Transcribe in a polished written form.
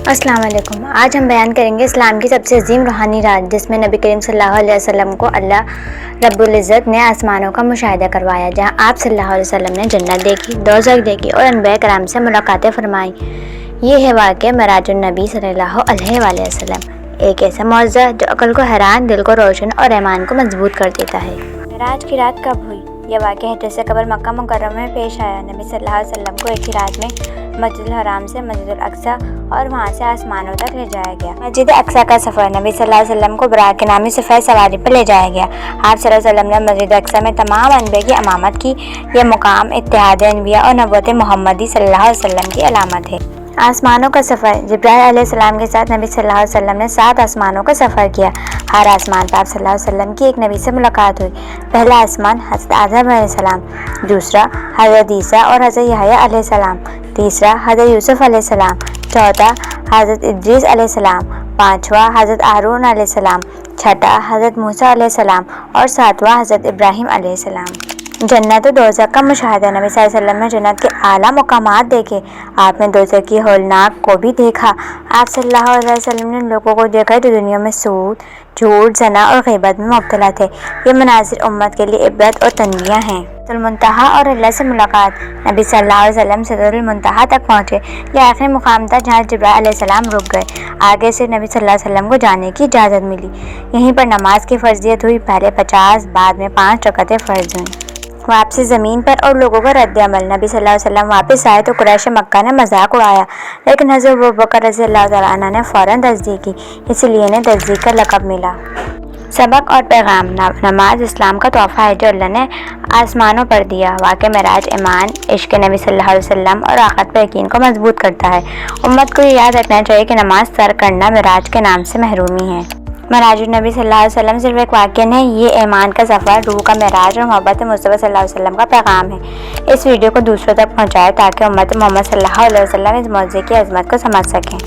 अस्सलाम वालेकुम। आज हम बयान करेंगे इस्लाम की सबसे अजीम रूहानी रात, जिसमें नबी करीम सल्लल्लाहु अलैहि वसल्लम को अल्लाह रब्बुल इज़्ज़त ने आसमानों का मुशाहिदा करवाया, जहां आप सल्लल्लाहु अलैहि वसल्लम ने जन्नत देखी, दोज़ख देखी और अनबिया कराम से मुलाकातें फरमाई। ये है वाक़या मेराजुन नबी सल्लल्लाहु अलैहि वसल्लम, एक ऐसा मौज़ा जो अक़ल को हैरान, दिल को रोशन और ईमान को मजबूत कर देता है। मेराज की रात कब हुई? यह वाक़या हिजरत कबर मक्का मुकर्रमा में पेश आया। नबी सल्लल्लाहु अलैहि वसल्लम को एक ही रात में मस्जिदुल हराम से मस्जिदुल अक्सा और वहाँ से आसमानों तक ले जाया गया। मस्जिद अक्सा का सफ़र नबी सल्लल्लाहु अलैहि वसल्लम को बुराक के नामी सफ़र सवारी पर ले जाया गया। आप सल्लल्लाहु अलैहि वसल्लम ने मस्जिद अक्सा में तमाम अनबिया की इमामत की। यह मुकाम इत्तिहाद अनबिया और नबूवत मोहम्मदी सल्लल्लाहु अलैहि वसल्लम की अलामत है। आसमानों का सफ़र जिब्राइल अलैहिस्सलाम के साथ नबी सल्लल्लाहु अलैहि वसल्लम ने 7 आसमानों का सफ़र किया। हर आसमान पर आप सल्लल्लाहु अलैहि वसल्लम की एक नबी से मुलाकात हुई। पहला आसमान हज़रत आदम अलैहिस्सलाम, दूसरा हज़रत ईसा और हज़रत यहया अलैहिस्सलाम, तीसरा हज़रत यूसुफ अलैहिस्सलाम, चौथा हज़रत इद्रीस अलैहिस्सलाम, पाँचवा हज़रत हारून अलैहिस्सलाम, छठा हज़रत मूसा अलैहिस्सलाम और सातवां हज़रत इब्राहीम अलैहिस्सलाम। जन्नत और दोज़ख का मुशाहिदा नबी सल्लल्लाहु अलैहि वसल्लम ने जन्नत के आला मुकामात देखे। आपने दोज़ख की होलनाक को भी देखा। आप सल्लल्लाहु अलैहि वसल्लम ने लोगों को देखा जो दुनिया में सूद, झूठ, ज़ना और ग़ीबत में मुब्तला थे। ये मनाज़िर उम्मत के लिए इबरत और तनबियाँ हैं। सिदरतुल मुंतहा और अल्लाह से मुलाकात नबी सल्लल्लाहु अलैहि वसल्लम सिदरतुल मुंतहा तक पहुँचे। यह आखिरी मुकाम था जहाँ जिब्राइल अलैहिस्सलाम रुक गए। आगे से नबी सल्लल्लाहु अलैहि वसल्लम को जाने की इजाज़त मिली। यहीं पर नमाज की फ़र्ज़ियत हुई। पहले 50, बाद में 5 रकअतें फ़र्ज़ हुईं। वापसी ज़मीन पर और लोगों का रद्द अमल नबी सल्लल्लाहु अलैहि वसल्लम वापस आए तो कुरैश मक्का ने मजाक उड़ाया, लेकिन हज़रत अबू बकर रज़ियल्लाहु तआला अन्हु ने फ़ौरन तस्दीक की, इसलिए इन्हें तस्दीक का लक़ब मिला। सबक और पैगाम नमाज इस्लाम का तोहफ़ा है जो अल्लाह ने आसमानों पर दिया। वाक़या मेराज ईमान, इश्क़ नबी सल्लल्लाहु अलैहि वसल्लम और आख़िरत पर यकीन को मजबूत करता है। उम्मत को ये याद रखना चाहिए कि नमाज तर्क करना मेराज के नाम से महरूमी है। मेराजुन नबी सल्लल्लाहु अलैहि वसल्लम सिर्फ एक वाक़या नहीं, ये ईमान का सफ़र, रूह का मेराज और मोहब्बत मुस्तफ़ा सल्लल्लाहु अलैहि वसल्लम का पैगाम है। इस वीडियो को दूसरों तक पहुँचाएं ताकि उम्मत मोहम्मद सल्लल्लाहु अलैहि वसल्लम इस मौज़े की अज़मत को समझ सकें।